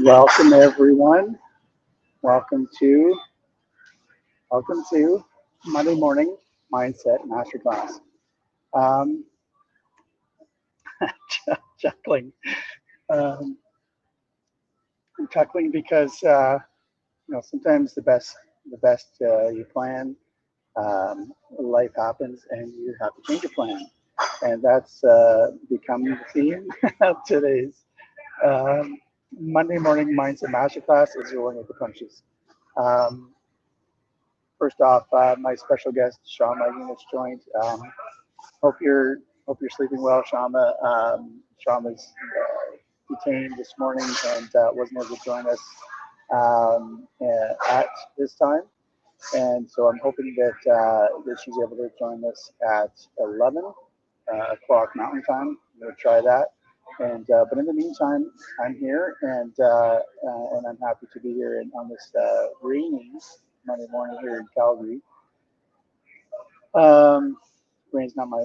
Welcome everyone. Welcome to Monday morning mindset masterclass. Um, chuckling. Um, I'm chuckling because sometimes the best you plan, life happens and you have to change your plan, and that's become the theme of today's um, Monday morning mindset masterclass. Is rolling with the punches. Um, First off, my special guest, Shama Yunus, joined. Hope you're hope you're sleeping well, Shama. Shama's detained this morning and wasn't able to join us at this time, and so I'm hoping that she's able to join us at 11 o'clock Mountain Time. We'll try that. And but in the meantime, I'm here and I'm happy to be here on this rainy Monday morning here in Calgary. Um, Rain's not my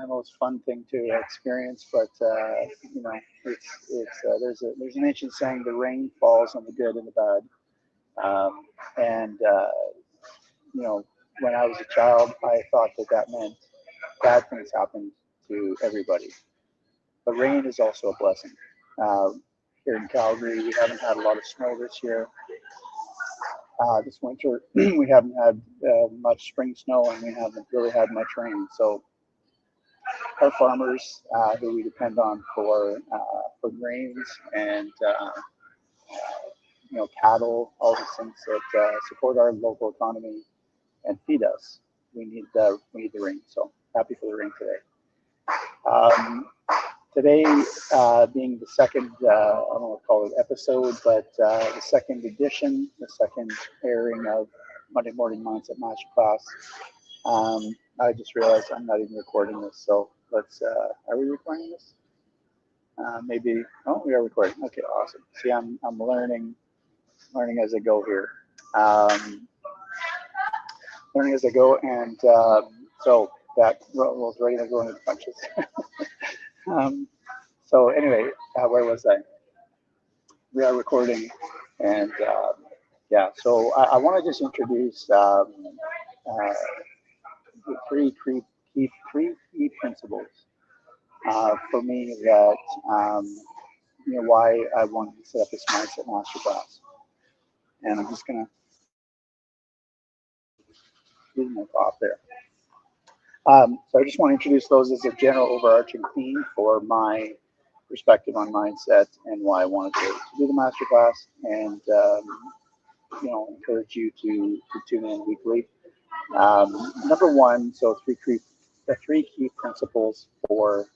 most fun thing to experience, but there's an ancient saying: the rain falls on the good and the bad. And you know, when I was a child, I thought that meant bad things happened to everybody. But rain is also a blessing. Uh, Here in Calgary, we haven't had a lot of snow this year. This winter, we haven't had much spring snow, and we haven't really had much rain. So our farmers, who we depend on for grains and cattle, all the things that support our local economy and feed us, we need the rain. So happy for the rain today. Um, Today, being the second, I don't know what to call it, episode, but the second edition, the second airing of Monday Morning Mindset Masterclass. I just realized I'm not even recording this, so are we recording this? Maybe, oh, we are recording. Okay, awesome. See, I'm learning as I go here. Um, Learning as I go, and so that was ready to go into the punches. Um, so anyway, where was I? We are recording, and yeah. So I want to just introduce uh, the three key principles for me that why I wanted to set up this mindset masterclass. And I'm just gonna leave my thought there. So I just want to introduce those as a general overarching theme for my perspective on mindset and why I wanted to do the masterclass, and encourage you to tune in weekly. Number one, so the three key principles for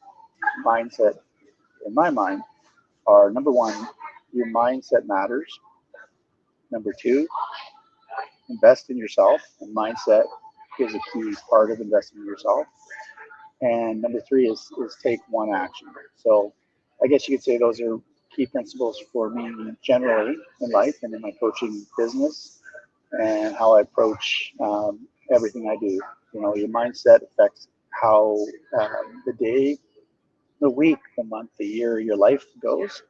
mindset in my mind are: number one, your mindset matters. Number two, invest in yourself, and mindset is a key part of investing in yourself. And number three is take one action. So I guess you could say those are key principles for me generally in life and in my coaching business and how I approach everything I do. Your mindset affects how the day, the week, the month, the year, your life goes.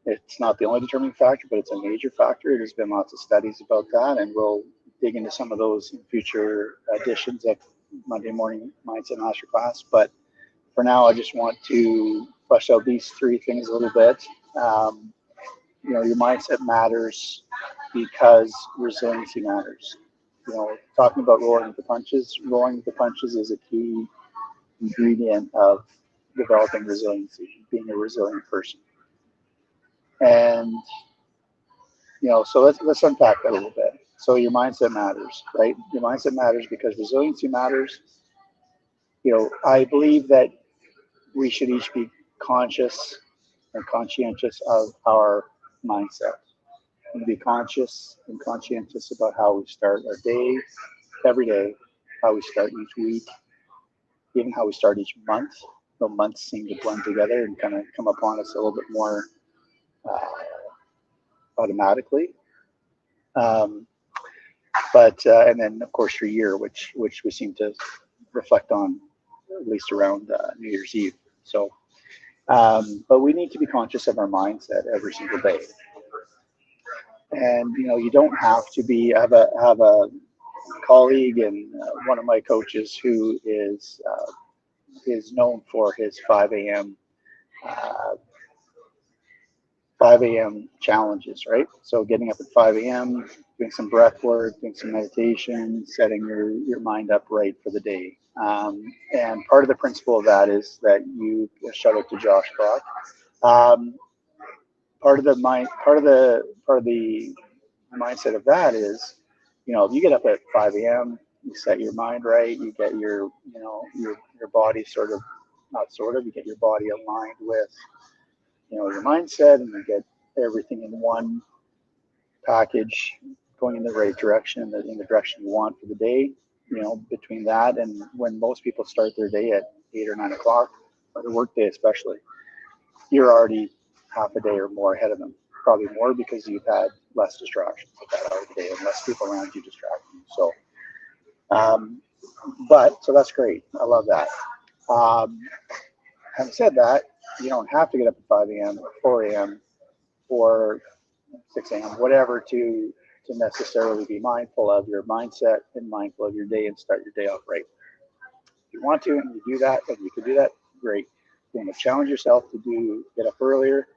It's not the only determining factor, but it's a major factor. There's been lots of studies about that, and we'll dig into some of those in future editions of Monday Morning Mindset Masterclass. But for now, I just want to flesh out these three things a little bit. Your mindset matters because resiliency matters. Talking about rolling with the punches is a key ingredient of developing resiliency, being a resilient person. And so let's unpack that a little bit. So your mindset matters, right? Your mindset matters because resiliency matters. I believe that we should each be conscious and conscientious of our mindset, and be conscious and conscientious about how we start our day, every day, how we start each week, even how we start each month. The months seem to blend together and kind of come upon us a little bit more automatically. Um, but and then of course your year, which we seem to reflect on at least around New Year's Eve. So But we need to be conscious of our mindset every single day. And you don't have to be. I have a colleague and one of my coaches who is known for his 5 a.m. challenges, right? So getting up at 5 a.m., doing some breath work, doing some meditation, setting your mind up right for the day. And part of the principle of that is that you shout out to Josh Brock. Um, part of the mindset of that is, if you get up at 5 a.m., you set your mind right, you get your body sort of, not sort of, you get your body aligned with, your mindset, and you get everything in one package going in the right direction, in the direction you want for the day. Between that and when most people start their day at 8 or 9 o'clock, or the work day especially, you're already half a day or more ahead of them. Probably more because you've had less distractions at that hour of the day and less people around you distracting you. Um, so that's great. I love that. Um, Having said that, you don't have to get up at 5 a.m. or 4 a.m. or 6 a.m., whatever, to necessarily be mindful of your mindset and mindful of your day and start your day off right. If you want to and you do that, and you can do that, great. If you want to challenge yourself to get up earlier,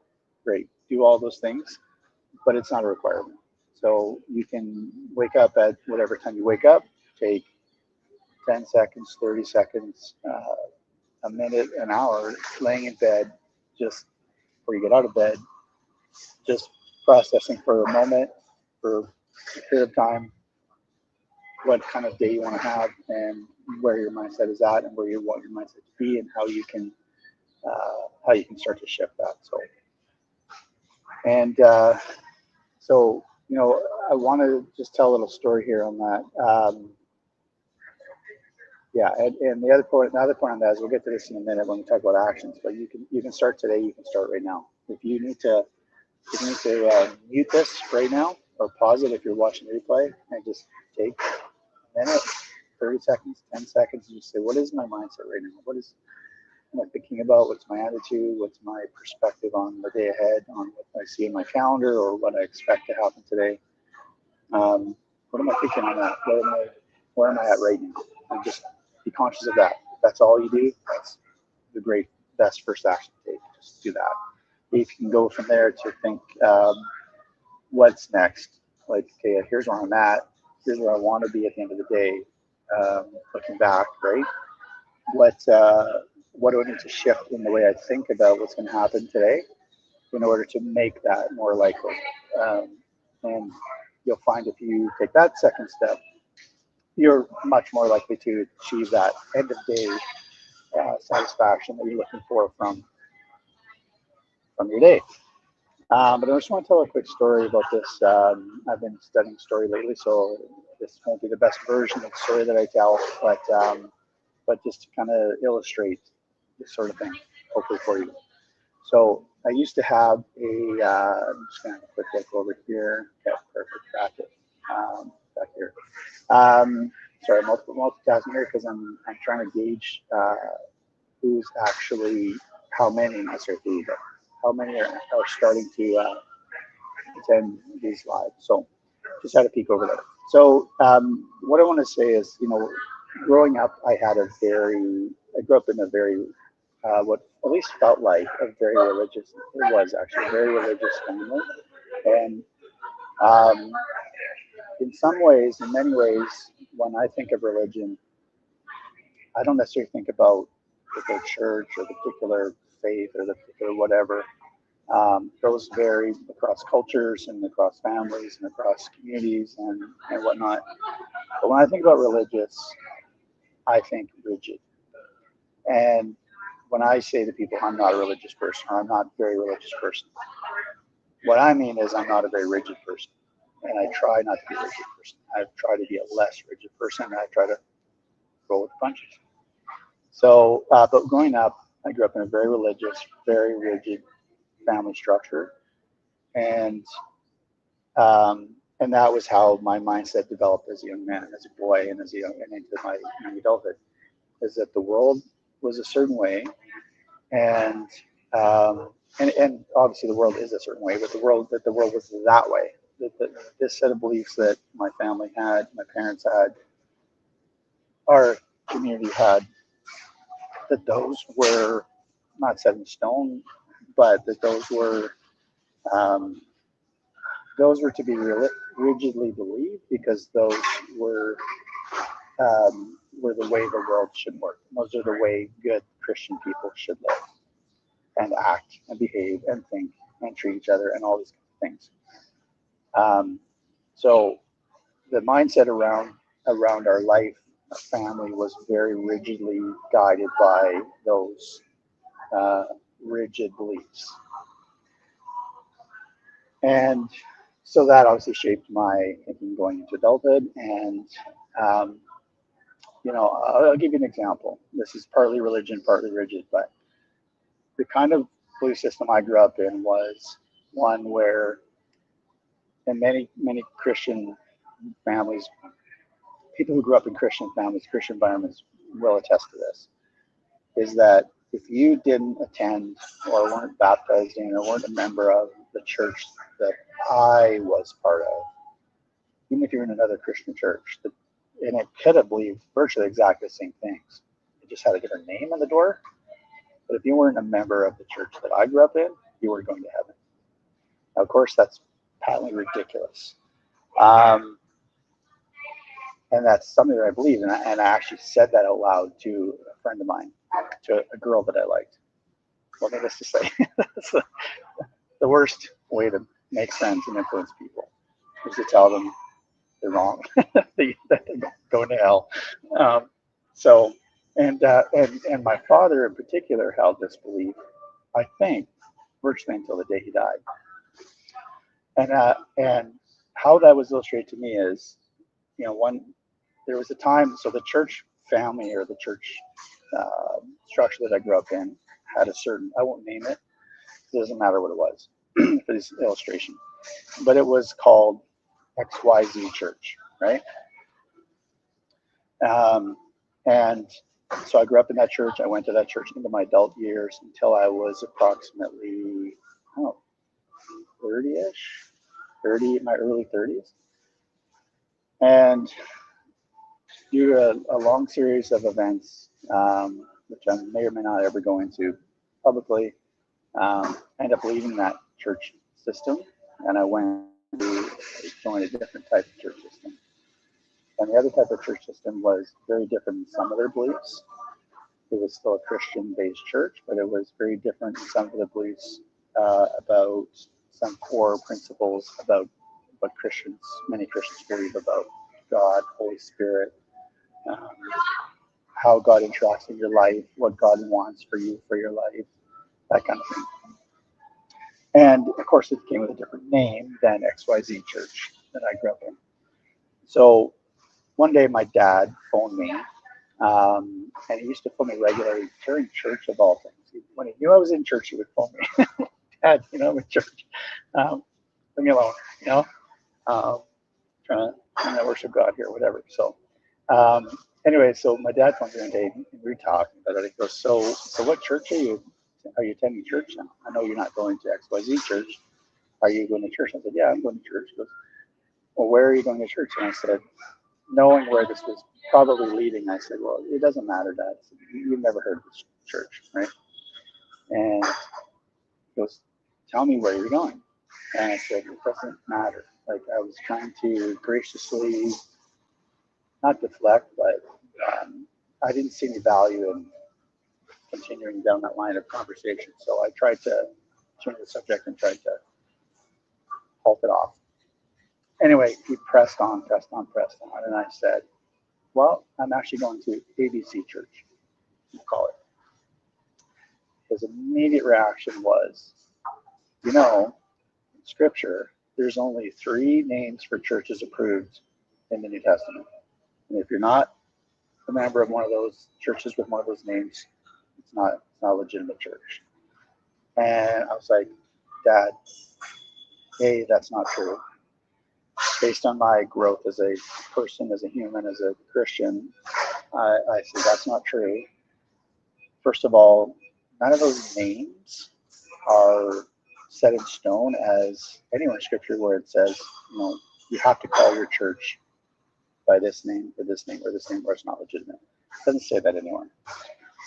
great. Do all those things, but it's not a requirement. So you can wake up at whatever time you wake up, take 10 seconds, 30 seconds, a minute, an hour, laying in bed, just before you get out of bed, just processing for a moment, for a period of time, what kind of day you want to have and where your mindset is at and where you want your mindset to be and how you can start to shift that. So I want to just tell a little story here on that. Yeah, and the other point on that is, we'll get to this in a minute when we talk about actions. But you can start today. You can start right now. If you need to mute this right now or pause it if you're watching replay, and just take a minute, 30 seconds, 10 seconds, and just say, what is my mindset right now? What am I thinking about? What's my attitude? What's my perspective on the day ahead, on what I see in my calendar or what I expect to happen today? What am I thinking on that? Where am I at right now? And just be conscious of that. If that's all you do, that's the best first action to take. Just do that. If you can go from there to think, what's next? Like, okay, here's where I'm at. Here's where I want to be at the end of the day. Looking back, right? What do I need to shift in the way I think about what's going to happen today in order to make that more likely? And you'll find if you take that second step, you're much more likely to achieve that end of day satisfaction that you're looking for from your day. But I just want to tell a quick story about this. I've been studying story lately, so this won't be the best version of the story that I tell, but just to kind of illustrate this sort of thing, hopefully for you. So I used to have I'm just going to have a quick look over here. Okay, perfect. Back here. Sorry, multitasking here because I'm trying to gauge who's actually, how many, not sorry, but how many are starting to attend these live. So just had a peek over there. So what I want to say is, growing up, I grew up in a very, what at least felt like a very religious, it was actually a very religious family. And in many ways, when I think of religion, I don't necessarily think about the church or the particular faith or the particular whatever. Those vary across cultures and across families and across communities and whatnot. But when I think about religious, I think rigid. And when I say to people, I'm not a religious person, or I'm not a very religious person, what I mean is I'm not a very rigid person. And I try not to be a rigid person. I try to be a less rigid person, and I try to roll with the punches. So, but growing up, I grew up in a very religious, very rigid family structure. And that was how my mindset developed as a young man, as a boy, and and into my young adulthood, is that the world was a certain way, and And obviously the world is a certain way, but the world was that way. This set of beliefs that my family had, my parents had, our community had, that those were not set in stone, but that um, those were to be rigidly believed, because those were the way the world should work. Those are the way good Christian people should live and act and behave and think and treat each other and all these things. So the mindset around our life, our family, was very rigidly guided by those rigid beliefs. And so that obviously shaped my thinking going into adulthood. And, I'll give you an example. This is partly religion, partly rigid, but the kind of belief system I grew up in was one where, in many Christian families, people who grew up in Christian families, Christian environments, will attest to this, is that if you didn't attend or weren't baptized in or weren't a member of the church that I was part of, even if you're in another Christian church, and it could have believed virtually exactly the same things, it just had a different name on the door. But if you weren't a member of the church that I grew up in, you were going to heaven. Now, of course, that's patently ridiculous. And that's something that I believe in. And I actually said that out loud to a friend of mine, to a girl that I liked. Well, needless to say, that's the worst way to make friends and influence people, is to tell them they're wrong, that they're going to hell. And my father in particular held this belief, I think, virtually until the day he died. And how that was illustrated to me is, there was a time, so the church family, or the church structure that I grew up in, had a certain, I won't name it, it doesn't matter what it was for this illustration, but it was called XYZ Church, right? And so I grew up in that church. I went to that church into my adult years until I was approximately 30, my early 30s. And due to a long series of events, which I may or may not ever go into publicly, ended up leaving that church system, and I went to join a different type of church system. And the other type of church system was very different in some of their beliefs. It was still a Christian-based church, but it was very different in some of the beliefs about some core principles about what many Christians believe about God, Holy Spirit, how God interacts in your life, what God wants for you for your life, that kind of thing. And of course, it came with a different name than XYZ Church that I grew up in. So one day my dad phoned me, and he used to phone me regularly during church, of all things. When he knew I was in church, he would phone me. Dad, I'm in church. Leave me alone, trying to worship God here, whatever. So anyway, so my dad phoned me one day, and we were talking about it. He goes, so what church are you attending church now? I know you're not going to XYZ Church. Are you going to church? I said, yeah, I'm going to church. He goes, well, where are you going to church? And I said, knowing where this was probably leading, I said, well, it doesn't matter, Dad. Said, you've never heard of this church, right? And he goes, tell me where you're going. And I said, it doesn't matter. Like, I was trying to graciously, not deflect, but I didn't see any value in continuing down that line of conversation. So I tried to change the subject and tried to halt it off. Anyway, he pressed on, and I said, well, I'm actually going to ABC Church, we'll call it. His immediate reaction was, in Scripture, there's only 3 names for churches approved in the New Testament. And if you're not a member of one of those churches with one of those names, it's not a legitimate church. And I was like, Dad, A, that's not true. Based on my growth as a person, as a human, as a Christian, I said, that's not true. First of all, none of those names are set in stone as anywhere in Scripture where it says, you have to call your church by this name or this name or this name, or it's not legitimate. It doesn't say that anywhere.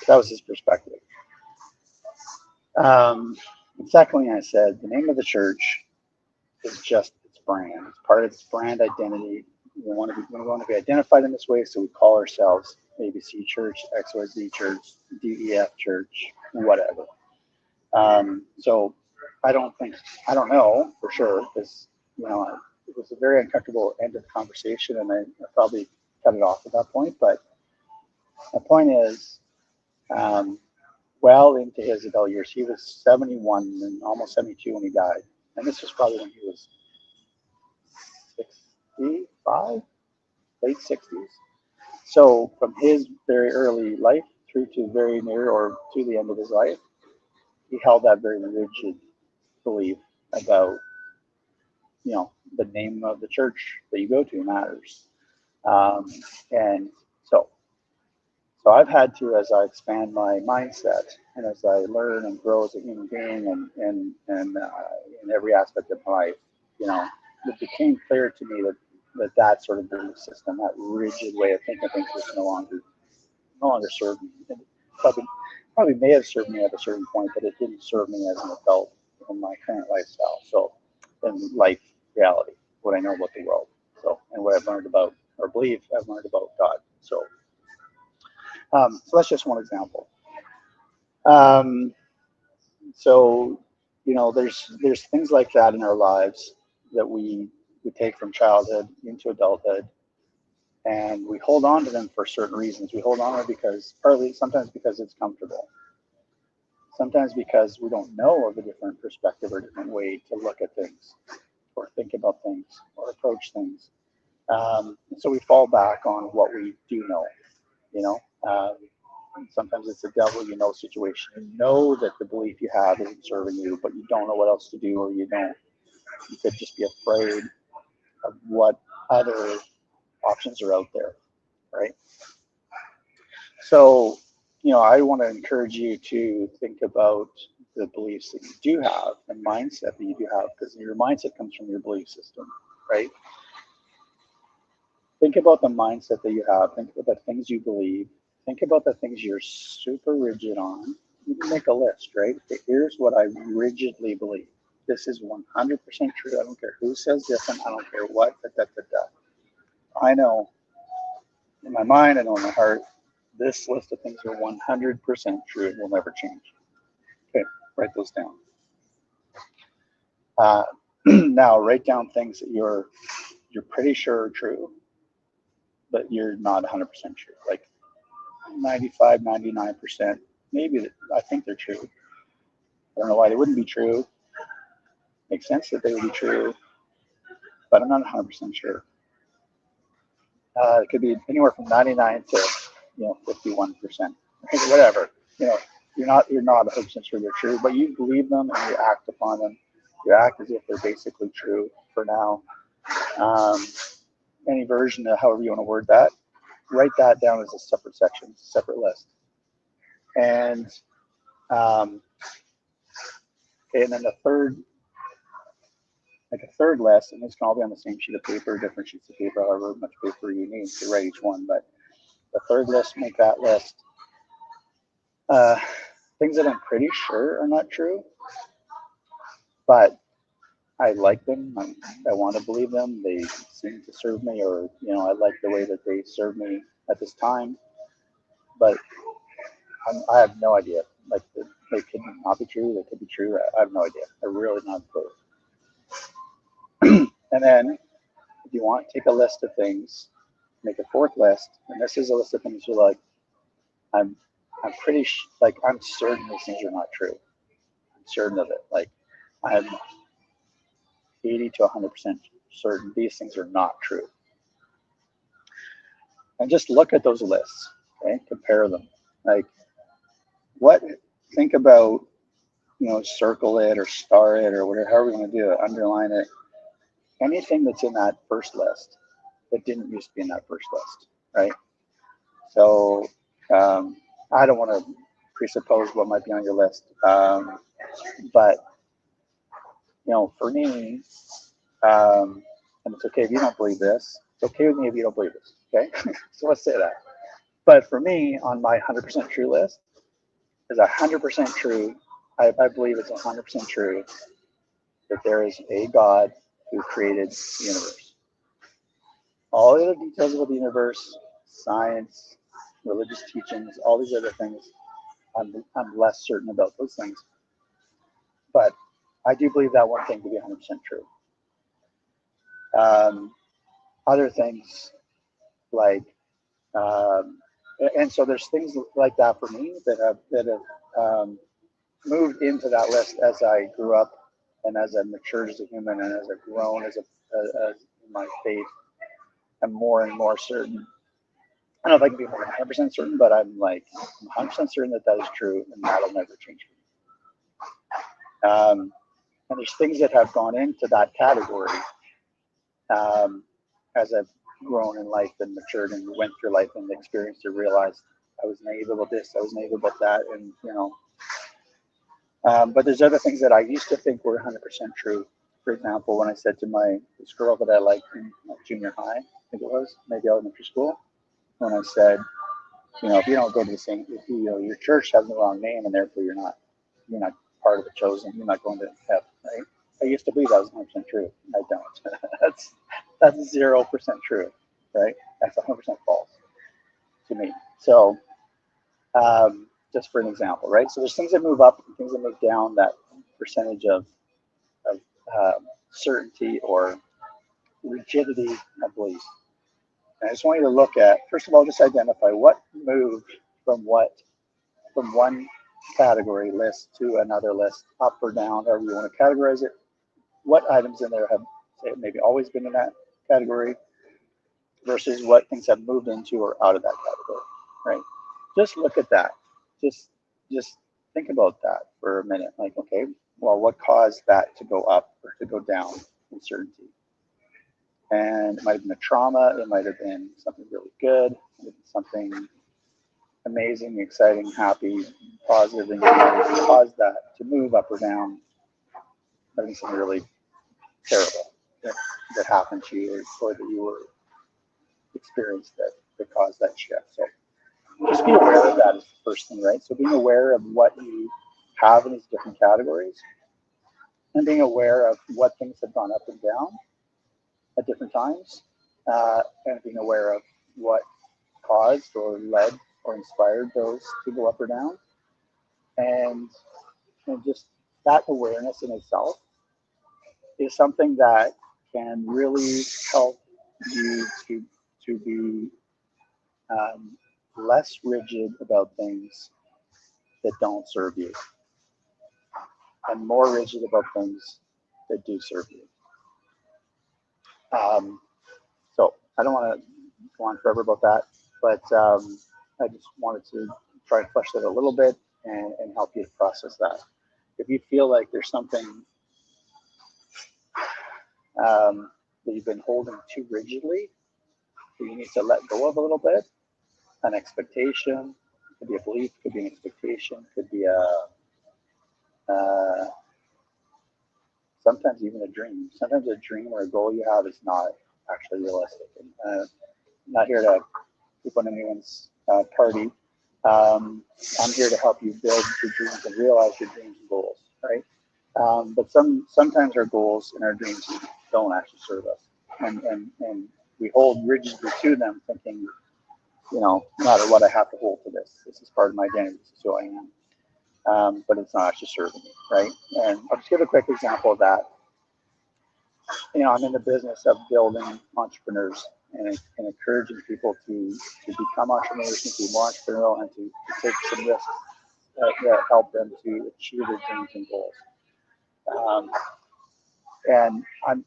That was his perspective. And secondly, I said the name of the church is just its brand. It's part of its brand identity. We want to be identified in this way, so we call ourselves ABC Church, XYZ Church, DEF Church, whatever. So I don't know for sure, because it was a very uncomfortable end of the conversation, and I probably cut it off at that point. But the point is, well into his adult years, he was 71 and almost 72 when he died, and this was probably when he was 65, late 60s. So from his very early life through to very near or to the end of his life, he held that very rigid belief about, the name of the church that you go to matters. And so I've had to, as I expand my mindset and as I learn and grow as a human being and in every aspect of my life, it became clear to me that sort of belief system, that rigid way of thinking things, was no longer served me. It probably may have served me at a certain point, but it didn't serve me as an adult in my current lifestyle. So, in life reality, what I know about the world, and what I've learned about, or believe I've learned about God. So that's just one example. There's things like that in our lives that we take from childhood into adulthood, and we hold on to them for certain reasons. We hold on to them sometimes because it's comfortable, sometimes because we don't know of a different perspective or different way to look at things or think about things or approach things. So we fall back on what we do know. Sometimes it's a devil situation. You know that the belief you have isn't serving you, but you don't know what else to do, or you could just be afraid of what other options are out there, right? So, I want to encourage you to think about the beliefs that you do have and mindset that you do have, because your mindset comes from your belief system, right? Think about the mindset that you have. Think about the things you believe. Think about the things you're super rigid on. You can make a list, right? Here's what I rigidly believe. This is 100% true. I don't care who says different. I don't care what. I know in my mind, I know in my heart, this list of things are 100% true. It will never change. Okay, write those down. Now, write down things that you're pretty sure are true, but you're not 100% true. Like 95, 99%. Maybe I think they're true. I don't know why they wouldn't be true. Makes sense that they would be true, but I'm not 100% sure. It could be anywhere from 99 to 51%. Whatever. You're not 100% sure they're true, but you believe them and you act upon them. You act as if they're basically true for now. Any version of however you want to word that, write that down as a separate section, separate list. And then a third list, and this can all be on the same sheet of paper, different sheets of paper, however much paper you need to write each one. But the third list, make that list things that I'm pretty sure are not true, but I like them. I want to believe them. They seem to serve me, or I like the way that they serve me at this time. But I have no idea. Like they could not be true. They could be true. I have no idea. I really not clue. And then, if you want, take a list of things. Make a fourth list, and this is a list of things you're like, I'm pretty I'm certain these things are not true. I'm certain of it. Like I'm 80 to 100% certain these things are not true. And just look at those lists, okay? Compare them. Like think about, circle it or star it or whatever, however you want to do it, underline it. Anything that's in that first list that didn't used to be in that first list, right? So I don't want to presuppose what might be on your list. But for me, and it's okay if you don't believe this. It's okay with me if you don't believe this. Okay, so let's say that. But for me, on my 100% true list, is 100% true. I believe it's 100% true that there is a God who created the universe. All the other details about the universe, science, religious teachings, all these other things, I'm less certain about those things. But I do believe that one thing to be 100% true. Other things like, and so there's things like that for me that have moved into that list as I grew up and as I matured as a human and as I've grown as my faith. I'm more and more certain. I don't know if I can be more than 100% certain, but I'm 100% certain that is true, and that'll never change for me. And there's things that have gone into that category as I've grown in life and matured and went through life and experienced and realized I was naive about this, I was naive about that, and but there's other things that I used to think were 100% true. For example, when I said to this girl that I liked in junior high, I think it was, maybe elementary school, when I said, if you don't go to the same, your church has the wrong name and therefore you're not part of the chosen, you're not going to heaven, right? I used to believe that was 100% true. I don't. That's 0% true, right? That's 100% false to me. So, just for an example, right? So there's things that move up and things that move down that percentage of certainty or rigidity of belief. And I just want you to look at, first of all, just identify what moved from one category list to another list, up or down, however you want to categorize it. What items in there have maybe always been in that category versus what things have moved into or out of that category, right? Just look at that. Just think about that for a minute. Like, okay, well, what caused that to go up or to go down in certainty? And it might have been a trauma. It might have been something really good. It might have been something amazing, exciting, happy, positive, and caused that to move up or down. I think something really terrible that happened to you or that you were experienced that caused that shift. So just be aware of that is the first thing, right? So being aware of what you have in these different categories and being aware of what things have gone up and down at different times and being aware of what caused or led or inspired those to go up or down. And just that awareness in itself is something that can really help you to be less rigid about things that don't serve you and more rigid about things that do serve you. So I don't want to go on forever about that, but I just wanted to try and flesh that a little bit and help you to process that. If you feel like there's something that you've been holding too rigidly, that you need to let go of a little bit, an expectation, could be a belief, could be an expectation, could be sometimes even a dream. Sometimes a dream or a goal you have is not actually realistic. And, I'm not here to keep on anyone's party. I'm here to help you build your dreams and realize your dreams and goals, right? But sometimes our goals and our dreams don't actually serve us, and we hold rigidly to them, thinking, no matter what, I have to hold to this. This is part of my identity. This is who I am. But it's not actually serving me, right? And I'll just give a quick example of that. I'm in the business of building entrepreneurs and encouraging people to become entrepreneurs, to be more entrepreneurial, and to take some risks that help them to achieve their dreams and goals. And I'm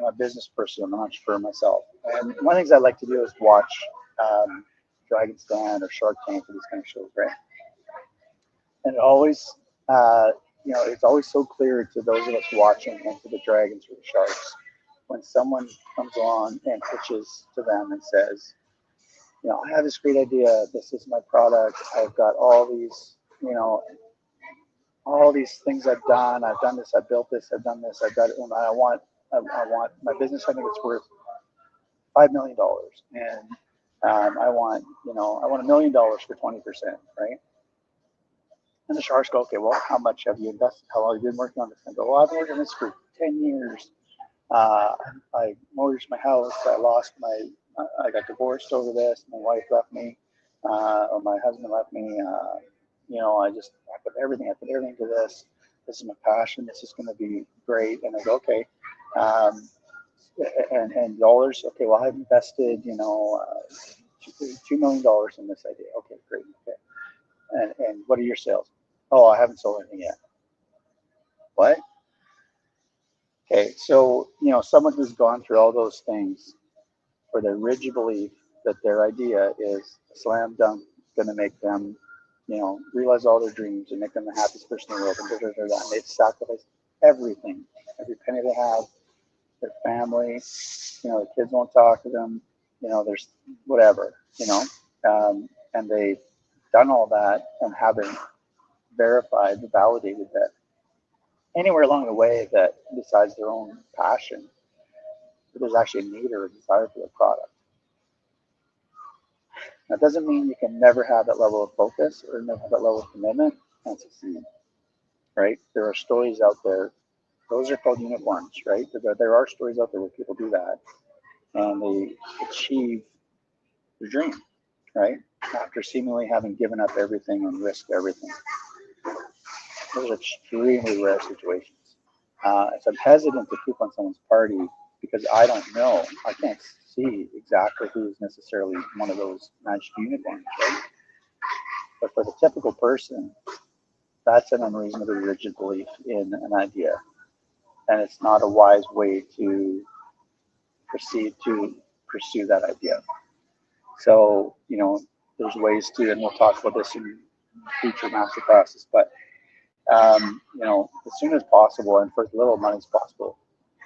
a business person. I'm an entrepreneur myself. And one of the things I like to do is watch Dragon's Den or Shark Tank or these kind of shows, right? And it always, it's always so clear to those of us watching and to the dragons or the sharks when someone comes on and pitches to them and says, I have this great idea. This is my product. I've got all these you know, all these things I've done. I've done this. I've built this. I've done this. I've done it. And I want my business. I think it's worth $5 million, and I want, I want $1 million for 20%, right? And the sharks go, okay, well, how much have you invested? How long have you been working on this? And I go, well, I've been working on this for 10 years. I mortgaged my house. I got divorced over this. My wife left me, or my husband left me. I put everything into this. This is my passion. This is going to be great. And I go, okay. And dollars. Okay, well, I've invested, $2 million in this idea. Okay, great. Okay. And what are your sales? Oh, I haven't sold anything yet. What? Okay, so, someone who's gone through all those things for their rigid belief that their idea is a slam dunk, going to make them, realize all their dreams and make them the happiest person in the world, and they've sacrificed everything, every penny they have, their family, the kids won't talk to them, there's whatever, and they've done all that and haven't verified, validated that anywhere along the way that besides their own passion, that there's actually a need or a desire for the product. That doesn't mean you can never have that level of focus or never have that level of commitment and succeed, right? There are stories out there. Those are called unicorns, right? There are stories out there where people do that and they achieve their dream, right? After seemingly having given up everything and risked everything. Those are extremely rare situations. So I'm hesitant to poop on someone's party because I don't know. I can't see exactly who's necessarily one of those magic unicorns, right? But for the typical person, that's an unreasonably rigid belief in an idea. And it's not a wise way to proceed to pursue that idea. So, there's ways to, and we'll talk about this in future masterclasses, but, as soon as possible and for as little money as possible,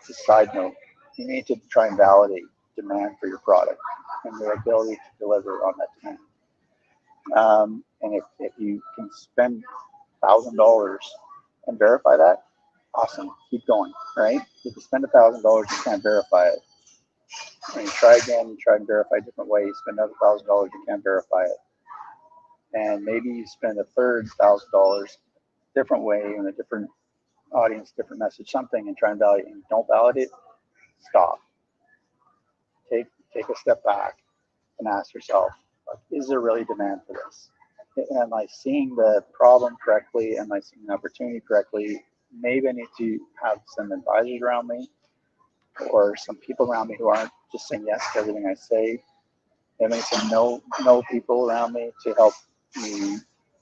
as a side note, you need to try and validate demand for your product and your ability to deliver on that demand. And if you can spend $1,000 and verify that, awesome, keep going, right? If you spend $1,000, you can't verify it. And you try again, you try and verify different ways, spend another $1,000, you can't verify it. And maybe you spend a third $1,000 different way in a different audience, different message, something, and try and validate. And don't validate, stop. Take a step back and ask yourself, is there really demand for this? Am I seeing the problem correctly? Am I seeing the opportunity correctly? Maybe I need to have some advisors around me or some people around me who aren't just saying yes to everything I say. Maybe some no people around me to help me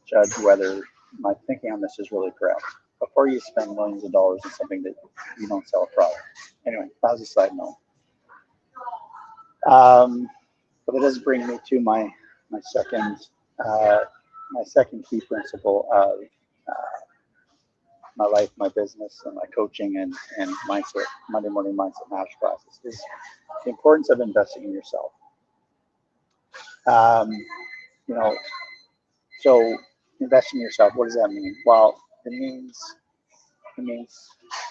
judge whether my thinking on this is really correct before you spend millions of dollars on something that you don't sell a product. Anyway, that was a side note. But it does bring me to my second key principle of my life, my business, and my coaching and mindset, Monday morning mindset masterclasses is the importance of investing in yourself. So investing in yourself, what does that mean? Well, it means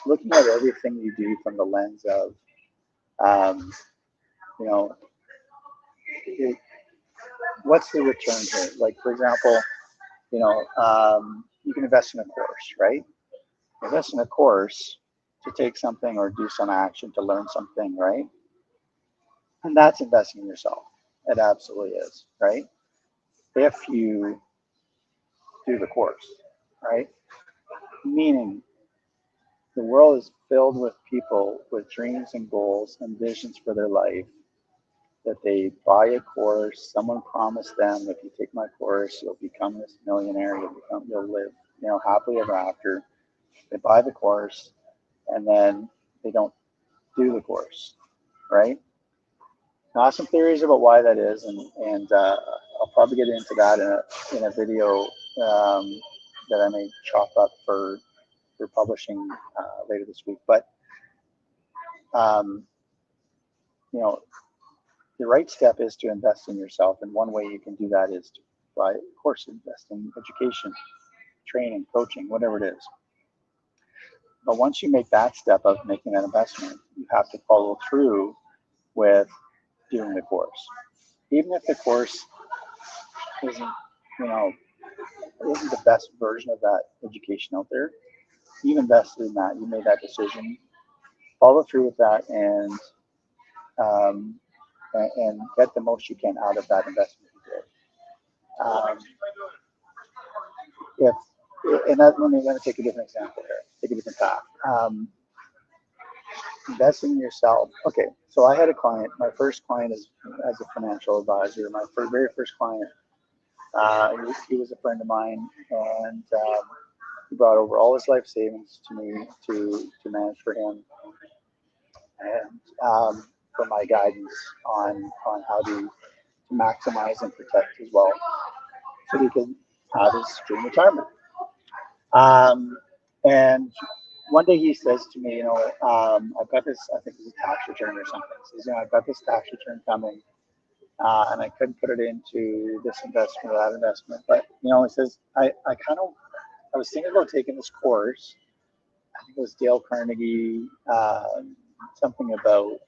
looking at everything you do from the lens of, what's the return here? Like, for example, you can invest in a course, right? Invest in a course to take something or do some action to learn something, right? And that's investing in yourself. It absolutely is, right? If you do the course, right? Meaning the world is filled with people with dreams and goals and visions for their life that they buy a course. Someone promised them, if you take my course, you'll become this millionaire. You'll live, happily ever after. They buy the course, and then they don't do the course, right? Now, I have some theories about why that is, and I'll probably get into that in a video that I may chop up for publishing later this week. But the right step is to invest in yourself, and one way you can do that is to buy a course, invest in education, training, coaching, whatever it is. But once you make that step of making that investment, you have to follow through with doing the course. Even if the course isn't, you know, isn't the best version of that education out there, you invested in that, you made that decision, follow through with that, and get the most you can out of that investment you did. Let me take a different example here, take a different path. Investing in yourself. Okay, so I had a client. My first client is as a financial advisor. My very first client, he was a friend of mine, and he brought over all his life savings to me to manage for him, and for my guidance on how to maximize and protect his wealth, so he could have his dream retirement. And one day he says to me, I've got this, I think it's a tax return or something. He says, I've got this tax return coming, and I couldn't put it into this investment or that investment. But, he says, I was thinking about taking this course. I think it was Dale Carnegie, something about,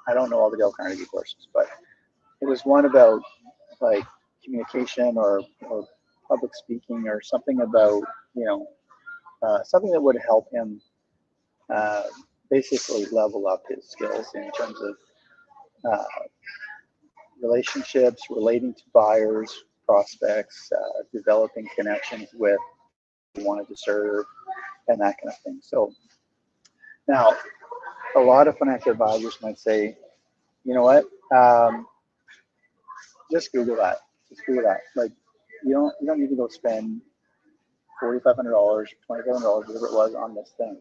I don't know all the Dale Carnegie courses, but it was one about like communication or public speaking or something about, something that would help him basically level up his skills in terms of relationships, relating to buyers, prospects, developing connections with who wanted to serve, and that kind of thing. So now, a lot of financial advisors might say, you know what, just Google that. Just Google that. Like, you don't need to go spend $4,500, $2,500, whatever it was, on this thing.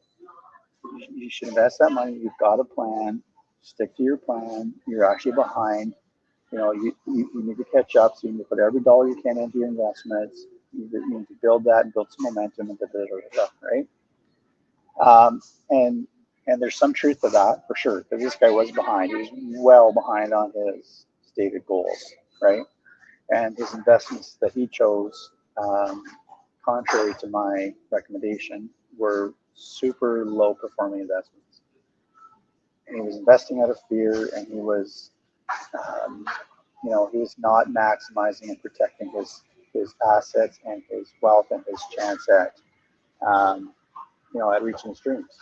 You should invest that money. You've got a plan. Stick to your plan. You're actually behind. You need to catch up. So you need to put every dollar you can into your investments. You need to build that and build some momentum and right? And there's some truth to that for sure, because this guy was behind. He was well behind on his stated goals, right? And his investments that he chose, contrary to my recommendation, were super low performing investments. And he was investing out of fear, and he was, he was not maximizing and protecting his assets and his wealth and his chance at, at reaching his dreams.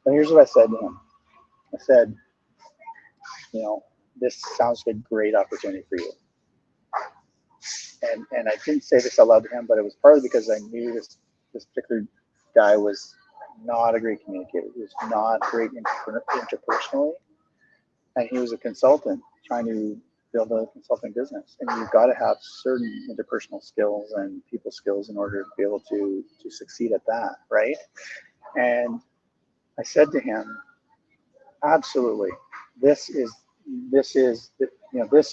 But here's what I said to him. I said, this sounds like a great opportunity for you. And I didn't say this out loud to him, but it was partly because I knew this particular guy was not a great communicator. He was not great interpersonally. And he was a consultant trying to build a consulting business. And you've got to have certain interpersonal skills and people skills in order to be able to succeed at that, right? And I said to him, absolutely, this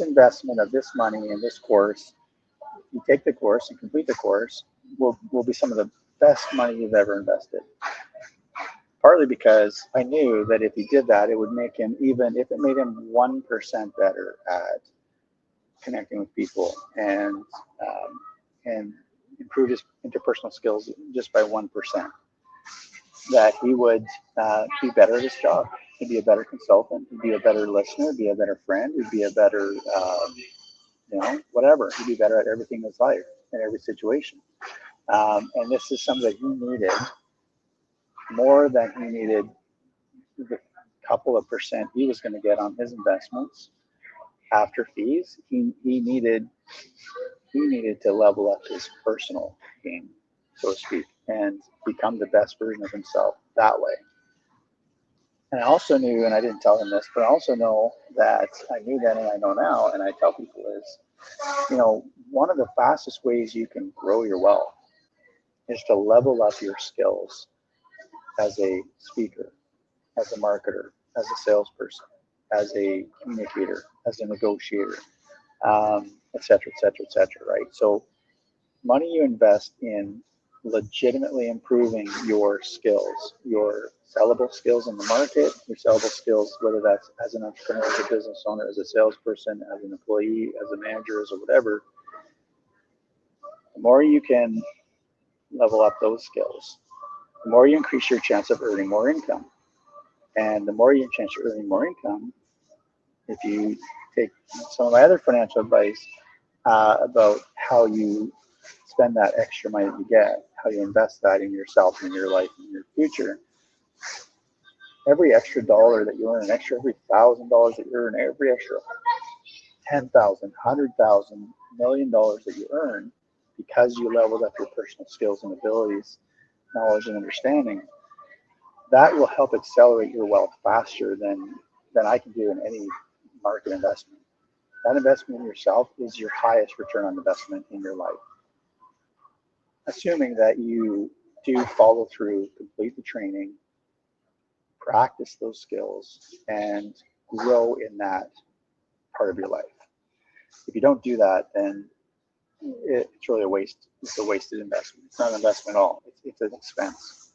investment of this money in this course, you take the course and complete the course, will be some of the best money you've ever invested. Partly because I knew that if he did that, it would make him, even if it made him 1% better at connecting with people and improve his interpersonal skills just by 1%, that he would be better at his job. He'd be a better consultant. He'd be a better listener. He'd be a better friend. He'd be a better, whatever. He'd be better at everything in his life, in every situation. And this is something that he needed more than he needed the couple of percent he was going to get on his investments after fees. He needed to level up his personal game, so to speak, and become the best version of himself that way. And I also knew, and I didn't tell him this, but I also know that I knew then and I know now, and I tell people is, one of the fastest ways you can grow your wealth is to level up your skills as a speaker, as a marketer, as a salesperson, as a communicator, as a negotiator, et cetera, et cetera, et cetera, right? So money you invest in legitimately improving your skills, your sellable skills in the market, your sellable skills, whether that's as an entrepreneur, as a business owner, as a salesperson, as an employee, as a manager, as a whatever, the more you can level up those skills, the more you increase your chance of earning more income. And the more you chance of earning more income, if you take some of my other financial advice about how you spend that extra money that you get, how you invest that in yourself, in your life, in your future, every extra dollar that you earn, every $1,000 that you earn, every extra $10,000, $100,000, $1 million that you earn, because you leveled up your personal skills and abilities, knowledge and understanding, that will help accelerate your wealth faster than I can do in any market investment. That investment in yourself is your highest return on investment in your life. Assuming that you do follow through, complete the training, practice those skills, and grow in that part of your life. If you don't do that, then it's really a waste. It's a wasted investment. It's not an investment at all. It's an expense.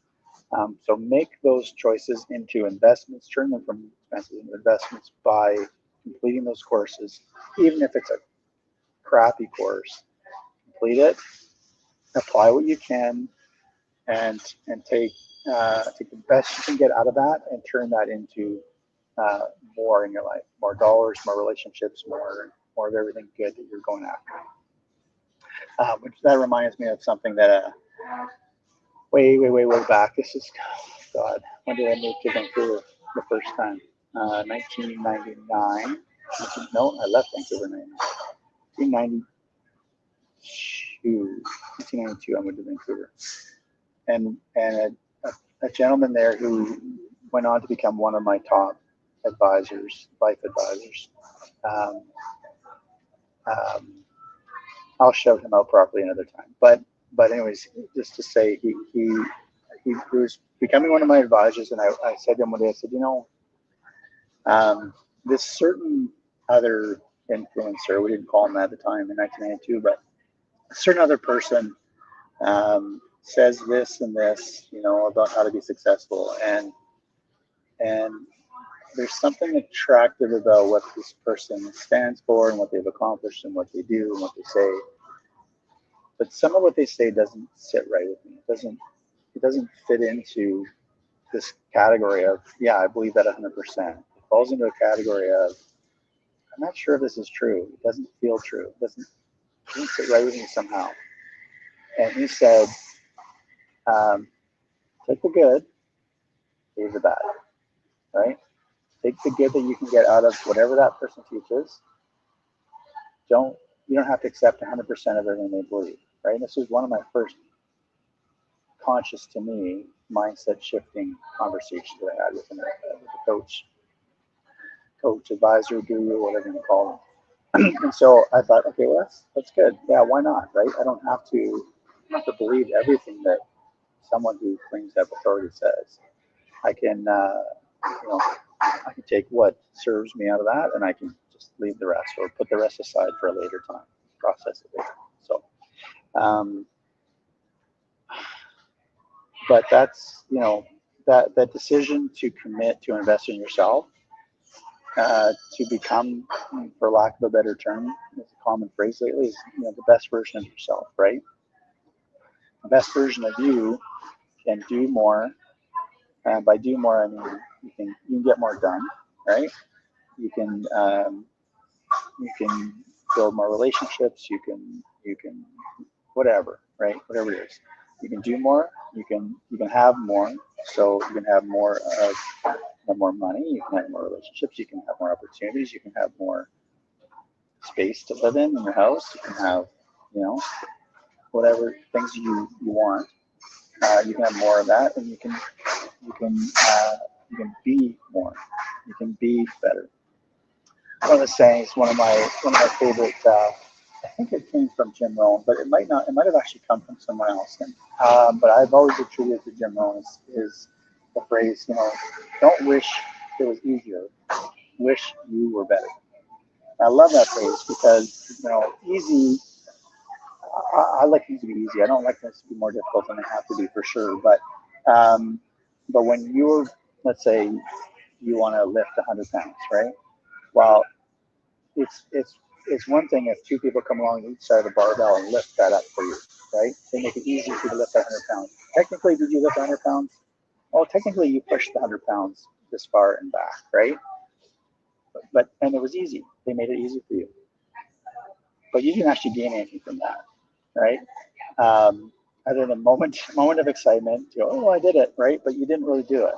So make those choices into investments. Turn them from expenses into investments by completing those courses, even if it's a crappy course. Complete it, apply what you can, and take the best you can get out of that, and turn that into more in your life, more dollars, more relationships, more of everything good that you're going after. Which that reminds me of something that way back. This is, God, when did I move to Vancouver the first time? 1999. No, I left Vancouver in 1992. I moved to Vancouver, and a gentleman there who went on to become one of my top advisors, life advisors. I'll shout him out properly another time. But anyways, just to say, he was becoming one of my advisors, and I said to him one day, I said, this certain other influencer, we didn't call him that at the time in 1992, but a certain other person says this and this, about how to be successful, and there's something attractive about what this person stands for and what they've accomplished and what they do and what they say. But some of what they say doesn't sit right with me. It doesn't fit into this category of, yeah, I believe that 100%. It falls into a category of, I'm not sure if this is true. It doesn't feel true. It doesn't sit right with me somehow. And he said, take the good, leave the bad, right? Take the good that you can get out of whatever that person teaches. You don't have to accept 100% of everything they believe, right? And this was one of my first conscious to me mindset shifting conversations that I had with a coach, advisor, guru, whatever you call them. And so I thought, okay, well that's good. Yeah, why not, right? I don't have to believe everything that someone who claims to have authority says. I can, I can take what serves me out of that, and I can just leave the rest, or put the rest aside for a later time, process it later. So, but that's, that decision to commit to invest in yourself, to become, for lack of a better term, it's a common phrase lately, is the best version of yourself, right? The best version of you can do more, and by do more, I mean you can get more done, right? You can build more relationships. You can whatever, right? Whatever it is, you can do more. You can have more. So you can have more money. You can have more relationships. You can have more opportunities. You can have more space to live in your house. You can have, whatever things you want. You can have more of that, and you can be more. You can be better. One of the sayings, one of my favorite. I think it came from Jim Rohn, but it might not. It might have actually come from someone else. But I've always attributed to Jim Rohn is the phrase, don't wish it was easier, wish you were better. I love that phrase because easy. I like things to be easy. I don't like things to be more difficult than they have to be, for sure. But when you're, let's say, you want to lift 100 pounds, right? Well, it's one thing if two people come along each side of the barbell and lift that up for you, right? They make it easy for you to lift that technically you pushed the 100 pounds this far and back, right? And it was easy. They made it easy for you. But you didn't actually gain anything from that, right? Other than a moment of excitement, you go, oh, I did it, right? But you didn't really do it.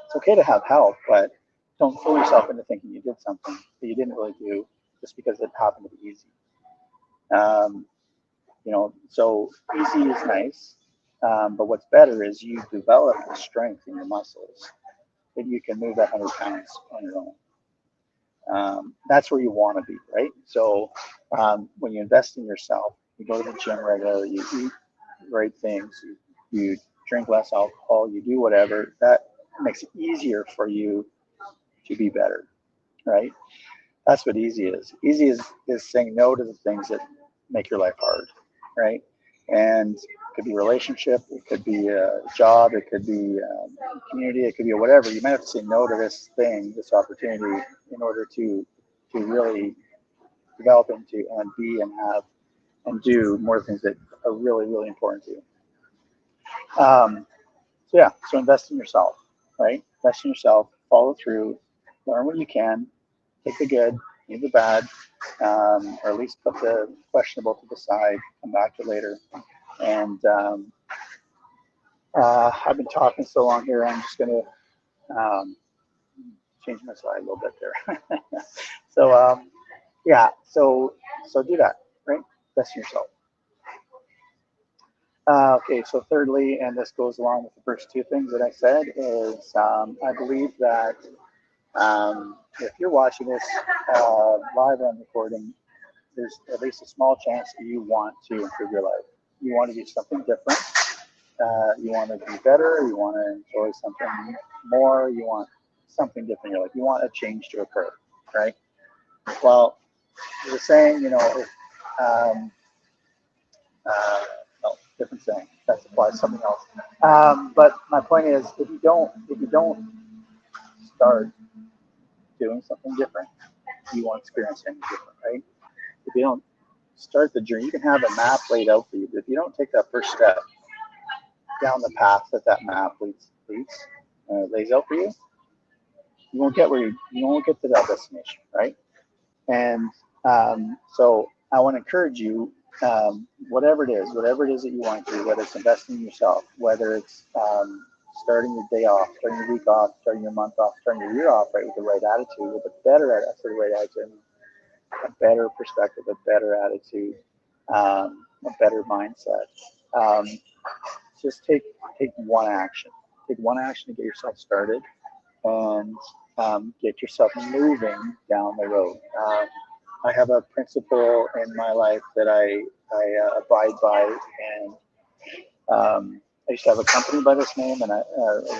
It's okay to have help, but don't fool yourself into thinking you did something that you didn't really do just because it happened to be easy. So easy is nice, but what's better is you develop the strength in your muscles that you can move that 100 pounds on your own. That's where you want to be, right? So when you invest in yourself, you go to the gym regularly, you eat the right things, you drink less alcohol, you do whatever, that makes it easier for you to be better, right? That's what easy is. Easy is saying no to the things that make your life hard, right? And it could be a relationship, it could be a job, it could be a community, it could be whatever. You might have to say no to this thing, this opportunity, in order to really develop into and be and have and do more things that are really, really important to you. So invest in yourself, right? Invest in yourself, follow through, learn what you can, take the good, leave the bad, or at least put the questionable to the side, come back to it later. And I've been talking so long here, I'm just going to change my slide a little bit there. So do that, right? Invest in yourself. Okay, so thirdly, and this goes along with the first two things that I said, is I believe that if you're watching this live on recording, there's at least a small chance that you want to improve your life. You want to do something different. You want to be better. You want to enjoy something more. You want something different in your life. You want a change to occur, right? Well, the saying, if no, different saying. That applies to something else. But my point is, if you don't start doing something different, you won't experience anything different, right? If you don't start the journey, you can have a map laid out for you, but if you don't take that first step down the path that map lays out for you, you won't get you won't get to that destination, right? And so I want to encourage you, whatever it is that you want to do, whether it's investing in yourself, whether it's starting your day off, starting your week off, starting your month off, starting your year off, right, with the right attitude, with a better attitude, a better perspective, a better attitude, a better mindset. Just take one action. Take one action to get yourself started and get yourself moving down the road. I have a principle in my life that I abide by, and I used to have a company by this name, and I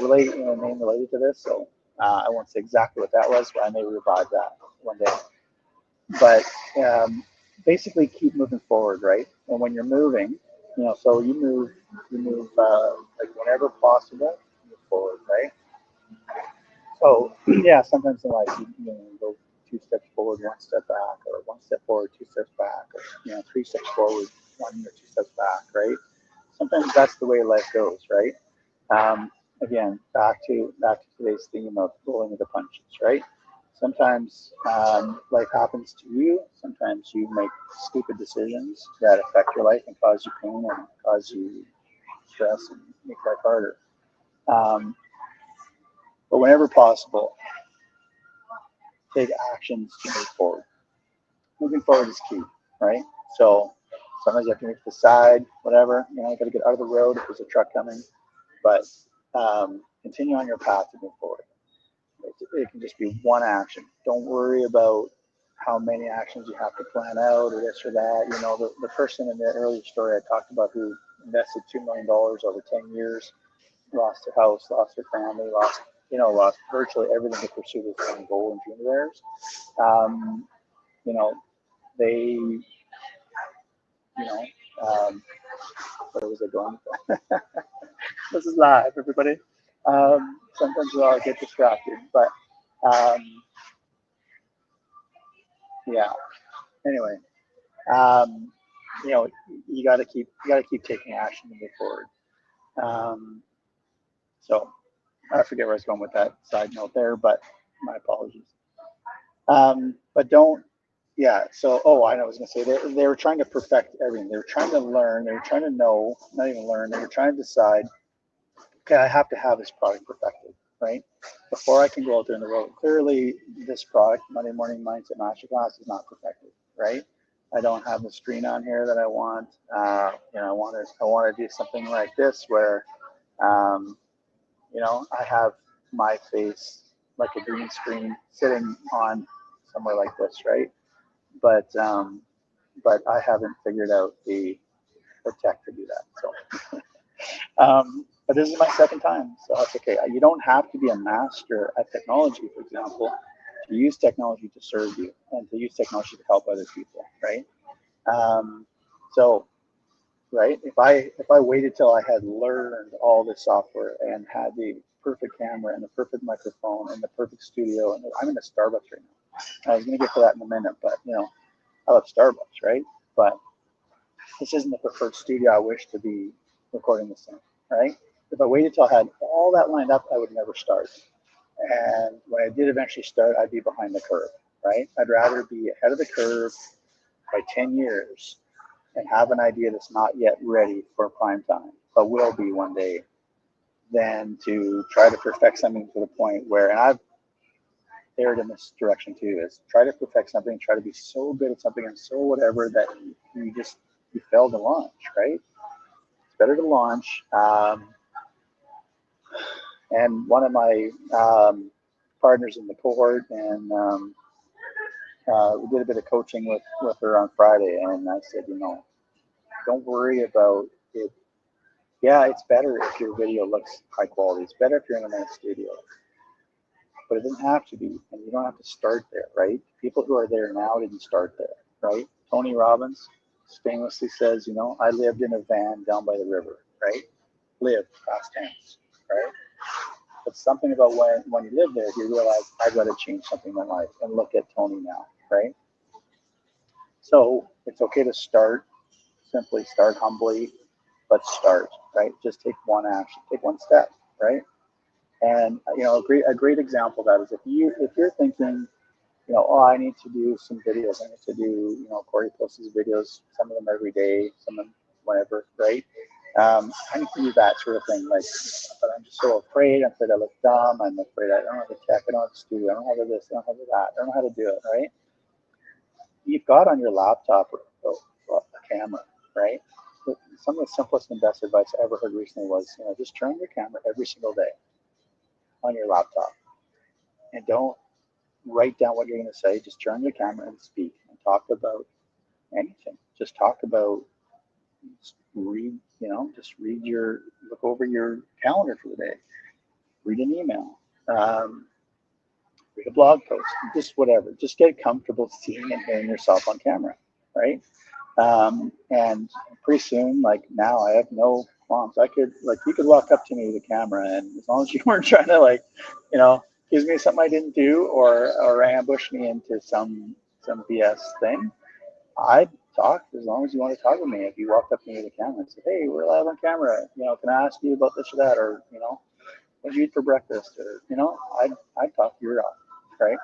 name related to this, so I won't say exactly what that was, but I may revive that one day. But basically, keep moving forward, right? And when you're moving, so you move like whenever possible, move forward, right? So yeah, sometimes in life you go 2 steps forward, 1 step back, or 1 step forward, 2 steps back, or 3 steps forward, 1 or 2 steps back, right? Sometimes that's the way life goes, right? Again, back to today's theme of rolling with the punches, right? Sometimes life happens to you. Sometimes you make stupid decisions that affect your life and cause you pain and cause you stress and make life harder. But whenever possible, take actions to move forward. Moving forward is key, right? So sometimes you have to move to the side, whatever. You got to get out of the road if there's a truck coming. But continue on your path to move forward. It can just be one action. Don't worry about how many actions you have to plan out or this or that. The person in the earlier story I talked about who invested $2 million over 10 years, lost their house, lost their family, lost virtually everything to pursue this one goal and dream of theirs. They, where was I going? This is live, everybody. Sometimes I'll get distracted, but yeah. Anyway, you got to keep taking action to move forward. So I forget where I was going with that side note there, but my apologies. But don't, yeah. So, oh, I know. I was gonna say they were trying to perfect everything. They were trying to learn. They were trying to know, not even learn. They were trying to decide. Okay, I have to have this product perfected, right? Before I can go out there in the road. Clearly, this product, Monday Morning Mindset Masterclass, is not perfected, right? I don't have the screen on here that I want. I want to do something like this where, um, I have my face like a green screen sitting on somewhere like this, right? But I haven't figured out the tech to do that. So, but this is my second time, so that's okay. You don't have to be a master at technology, for example, to use technology to serve you and to use technology to help other people, right? Um, so, right, if I waited till I had learned all the software and had the perfect camera and the perfect microphone and the perfect studio, and I'm in a Starbucks right now. I was going to get to that in a minute, but I love Starbucks, right? But this isn't the preferred studio I wish to be recording this in, right? If I waited till I had all that lined up, I would never start. And when I did eventually start, I'd be behind the curve, right? I'd rather be ahead of the curve by 10 years and have an idea that's not yet ready for prime time, but will be one day, than to try to perfect something to the point where, and I've erred in this direction too, is try to perfect something, try to be so good at something and so whatever that you fail to launch, right? It's better to launch. And one of my partners in the cohort, and we did a bit of coaching with her on Friday, and I said, don't worry about it. Yeah, it's better if your video looks high quality. It's better if you're in a nice studio, but it doesn't have to be, and you don't have to start there, right? People who are there now didn't start there, right? Tony Robbins famously says, I lived in a van down by the river, right? Lived, past tense, right? But something about when you live there, you realize I've got to change something in my life, and look at Tony now, right? So it's okay to start, simply start humbly, but start, right? Just take one action, take one step, right? And a great example of that is if you're thinking, oh, I need to do some videos. I need to do, Cory posts his videos, some of them every day, some of them whenever, right? I need to do that sort of thing. Like, but I'm just so afraid. I'm afraid I look dumb. I'm afraid I don't have the tech. I don't have the studio. I don't have this. I don't have that. I don't know how to do it, right? You've got on your laptop a camera, right? But some of the simplest and best advice I ever heard recently was, just turn your camera every single day on your laptop, and don't write down what you're going to say. Just turn your camera and speak and talk about anything. Just talk about, look over your calendar for the day, read an email, read a blog post, just whatever. Just get comfortable seeing and hearing yourself on camera, right? And pretty soon, like now, I have no qualms. You could walk up to me with a camera, and as long as you weren't trying to gives me something I didn't do, or ambush me into some BS thing, I'd talk as long as you want to talk with me. If you walked up to me with a camera and said, "Hey, we're live on camera. Can I ask you about this or that, or what did you eat for breakfast?" Or I'd talk your ear off, right?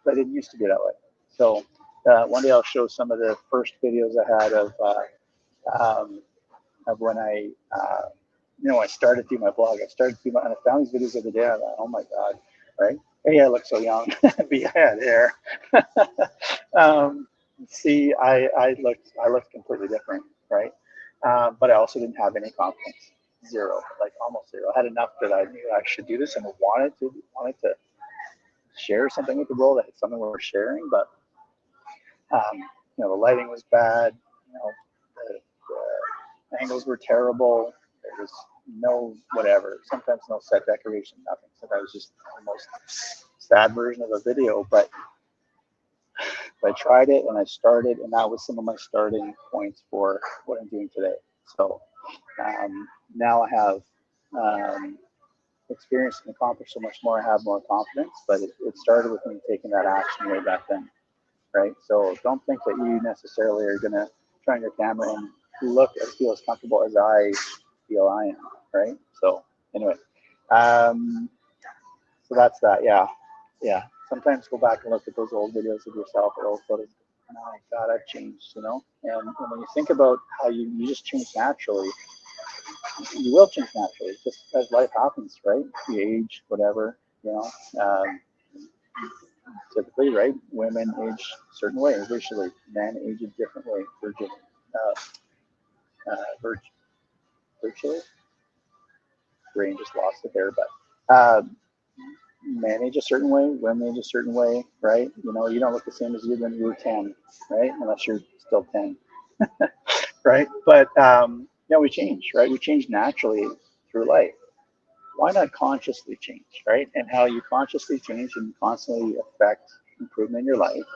But it didn't used to be that way. So one day I'll show some of the first videos I had of when I started through my blog. And I found these videos the other day. I thought, oh my God, right? Hey, I look so young. But yeah, I had hair. See, I looked completely different, right? But I also didn't have any confidence, zero, like almost zero. I had enough that I knew I should do this and wanted to share something with the world. That it's something we're sharing, but the lighting was bad. The angles were terrible. There was no whatever. Sometimes no set decoration, nothing. So that was just the most sad version of a video, but I tried it and I started, and that was some of my starting points for what I'm doing today. So now I have experienced and accomplished so much more. I have more confidence, but it started with me taking that action way back then, right? So don't think that you necessarily are going to turn your camera and look and feel as comfortable as I feel I am, right? So anyway, So that's that. Yeah. Sometimes go back and look at those old videos of yourself or old photos. Oh my God, I've changed, And when you think about how you just change naturally, you will change naturally, just as life happens, right? You age, whatever, typically, right? Women age a certain way visually, men age a different way, vir- virtually. Brain just lost it there, but men age a certain way, women age a certain way, right? You don't look the same as you when you were 10, right? Unless you're still 10, right? But we change, right? We change naturally through life. Why not consciously change, right? And how you consciously change and constantly affect improvement in your life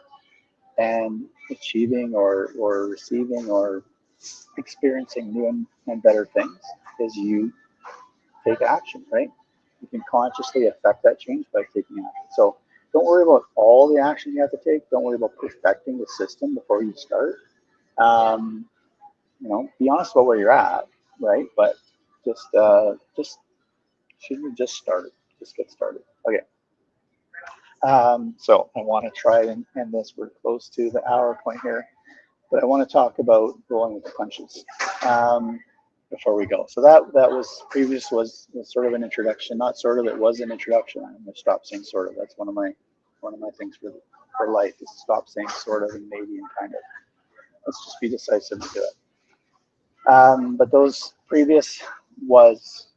and achieving or receiving or experiencing new and better things is you take action, right? You can consciously affect that change by taking action. So don't worry about all the action you have to take. Don't worry about perfecting the system before you start. Be honest about where you're at, right? But just shouldn't you just start it? Just get started. Okay. So I want to try and end this. We're close to the hour point here, but I want to talk about rolling with the punches before we go. So that was sort of an introduction. Not sort of. It was an introduction. I'm going to stop saying sort of. That's one of my things for life is stop saying sort of and maybe and kind of. Let's just be decisive and do it. But those previous was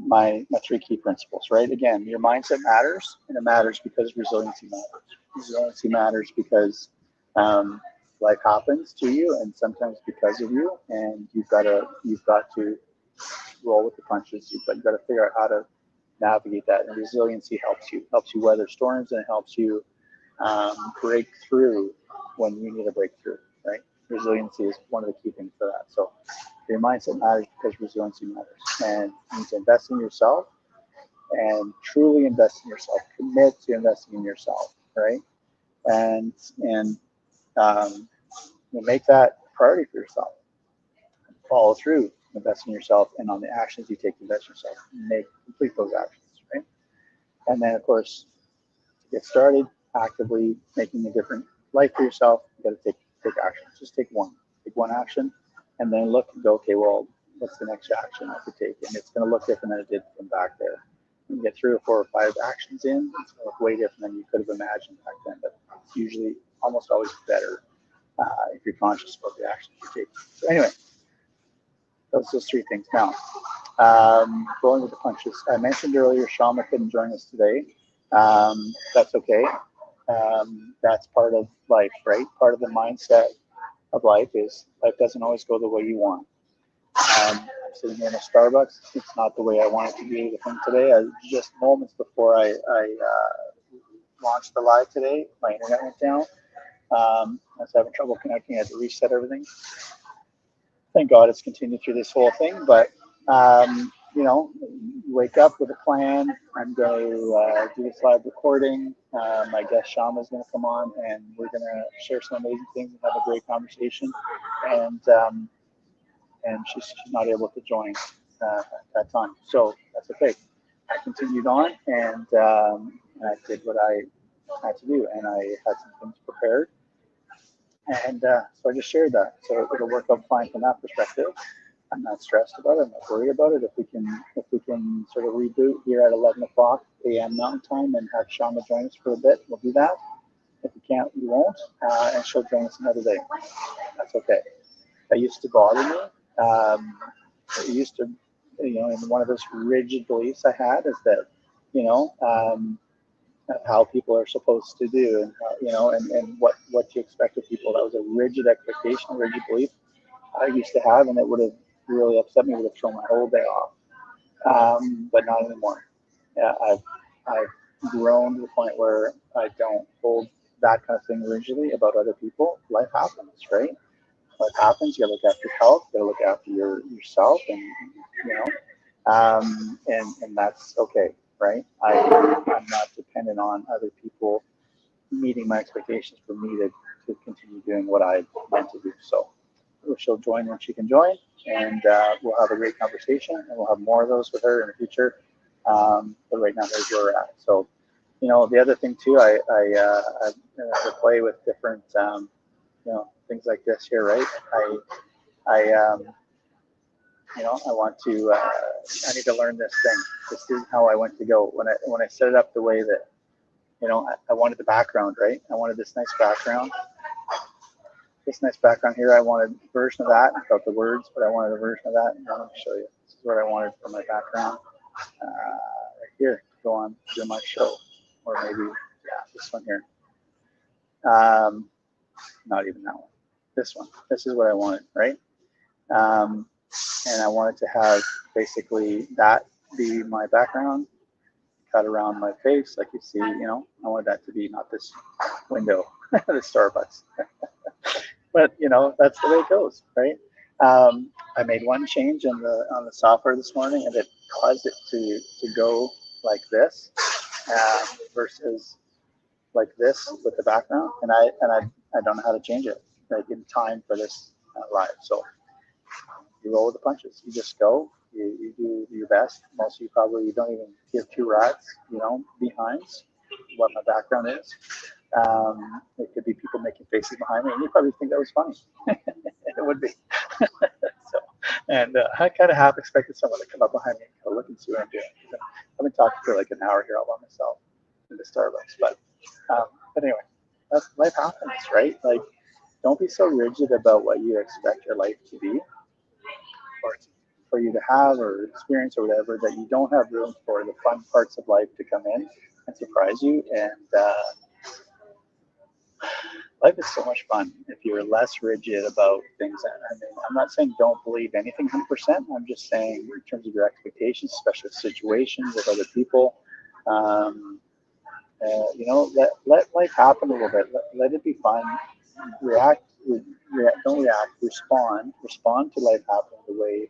my 3 key principles, right? Again, your mindset matters, and it matters because resiliency matters. Resiliency matters because life happens to you, and sometimes because of you, and you've got to roll with the punches. You've got to figure out how to navigate that, and resiliency helps you weather storms, and it helps you break through when you need a breakthrough, right? Resiliency is one of the key things for that. So your mindset matters because resiliency matters, and you need to invest in yourself and truly invest in yourself. Commit to investing in yourself, right? And make that a priority for yourself. Follow through, invest in yourself, and on the actions you take to invest in yourself, complete those actions, right? And then, of course, to get started, actively making a different life for yourself, you got to take action. Just take one action, and then look and go, okay, well, what's the next action I could take? And it's going to look different than it did from back there. When you get 3 or 4 or 5 actions in, it's going to look way different than you could have imagined back then. But it's usually almost always better if you're conscious about the actions you take. So anyway, those 3 things. Now, going with the punches. I mentioned earlier, Shama couldn't join us today. That's okay. That's part of life, right? Part of the mindset of life is life doesn't always go the way you want. I'm sitting here in a Starbucks. It's not the way I want it to be. The thing today, just moments before I launched the live today, my internet went down. I was having trouble connecting. I had to reset everything. Thank God it's continued through this whole thing. But, wake up with a plan. I'm going to do this live recording. My guest Shama is going to come on, and we're going to share some amazing things and have a great conversation. And she's not able to join at that time. So that's okay. I continued on, and I did what I had to do, and I had some things prepared. And so I just shared that. So it'll work out fine from that perspective. I'm not stressed about it. I'm not worried about it. If we can sort of reboot here at 11 o'clock a.m. Mountain Time and have Shama join us for a bit, we'll do that. If we can't, we won't. And she'll join us another day. That's okay. That used to bother me. It used to, and one of those rigid beliefs I had is that, how people are supposed to do, and and what you expect of people. That was a rigid expectation, a rigid belief I used to have, and it would have really upset me. Would have thrown my whole day off. But not anymore. Yeah, I've grown to the point where I don't hold that kind of thing rigidly about other people. Life happens, right? Life happens. You gotta look after your health. You gotta look after yourself, and and that's okay, right? I'm not dependent on other people meeting my expectations for me to continue doing what I meant to do. So she'll join when she can join, and we'll have a great conversation, and we'll have more of those with her in the future. But right now, there's where we're at. So, you know, the other thing too, I play with different, you know, things like this here, right? I you know, I want to, I need to learn this thing. This is how I went to go. When I set it up the way that, you know, I wanted the background, right? I wanted this nice background. This nice background here. I wanted a version of that without the words, but I wanted a version of that. And let me show you. This is what I wanted for my background. Right here, go on to my show. Or maybe, yeah, this one here. Not even that one. This one. This is what I wanted, right? And I wanted to have basically that be my background, cut around my face, like you see, you know, I wanted that to be not this window, the Starbucks. But, you know, that's the way it goes, right? I made one change on the software this morning, and it caused it to go like this versus like this with the background, and I don't know how to change it like in time for this live. So you roll with the punches. You just go. You do your best. Most of you probably don't even give two rats, you know, behinds what my background is. It could be people making faces behind me, and you probably think that was funny. It would be. So, and I kind of half expected someone to come up behind me and look and see what I'm doing. I've been talking for like an hour here all by myself in the Starbucks, but anyway, that's life happens, right? Like, don't be so rigid about what you expect your life to be, or for you to have or experience or whatever, that you don't have room for the fun parts of life to come in and surprise you. And life is so much fun if you're less rigid about things. I mean, I'm not saying don't believe anything 100%. I'm just saying in terms of your expectations, especially situations with other people, you know, let life happen a little bit. Let it be fun. Don't react. Respond to life happening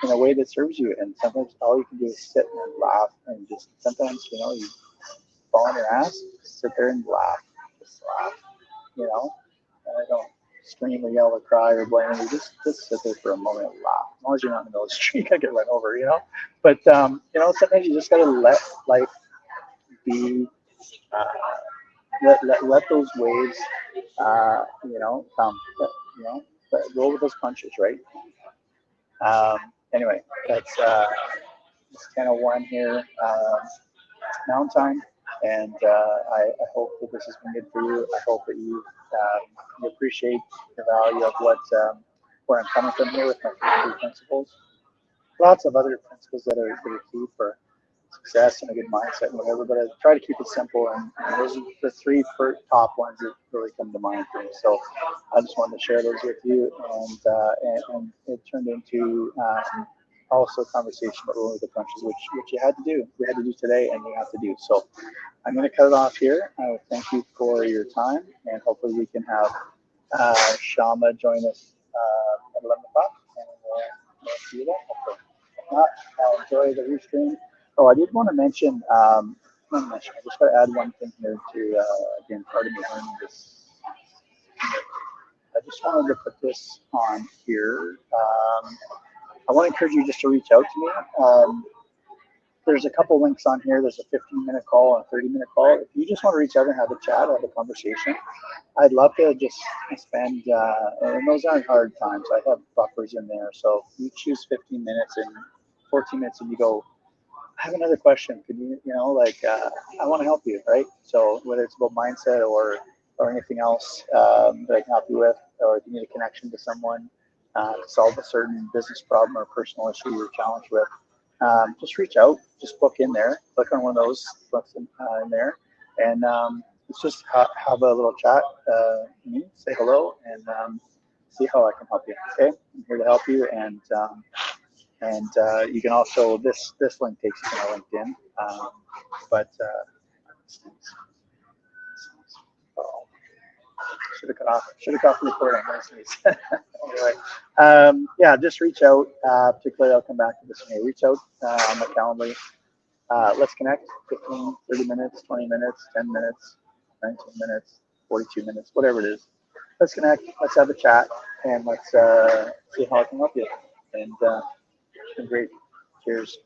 in a way that serves you. And sometimes all you can do is sit and laugh, and just sometimes, you know, you fall on your ass, sit there and laugh, just laugh, you know. And I don't scream or yell or cry or blame you. Just sit there for a moment and laugh. As long as you're not in the middle of the street, I get run over, you know. But you know, sometimes you just gotta let life be. Let those waves, you know, come. You know, roll with those punches, right? Anyway, that's 10:01 here, Mountain Time, and I hope that this has been good for you. I hope that you appreciate the value of where I'm coming from here with my three principles. Lots of other principles that are key for success and a good mindset and whatever, but I try to keep it simple, and those are the three top ones that really come to mind for me. So I just wanted to share those with you, and it turned into also a conversation about rolling with the punches, which you had to do. We had to do today, and you have to do. So I'm going to cut it off here. I thank you for your time, and hopefully we can have Shama join us at 11 o'clock, and we'll see you then. Hopefully. If not, enjoy the restream. Oh, I did want to mention, I just got to add one thing here to, again, part of me learning this. I just wanted to put this on here. I want to encourage you just to reach out to me. There's a couple links on here. There's a 15-minute call and a 30-minute call. If you just want to reach out and have a chat, have a conversation, I'd love to just spend, and those aren't hard times. I have buffers in there. So you choose 15 minutes and 14 minutes and you go, I have another question. Could you, you know, like, I want to help you, right? So whether it's about mindset or anything else that I can help you with, or if you need a connection to someone to solve a certain business problem or personal issue you're challenged with, just reach out, just book in there, click on one of those, books in there, and let's just have a little chat, say hello, and see how I can help you. Okay, I'm here to help you, and you can also, this link takes you to my LinkedIn, but oh, should have cut off the recording. Anyway, yeah, just reach out. Particularly, I'll come back to this one. Reach out on my Calendly. Let's connect. 15, 30 minutes, 20 minutes, 10 minutes, 19 minutes, 42 minutes, whatever it is. Let's connect. Let's have a chat, and let's see how I can help you. And great. Cheers.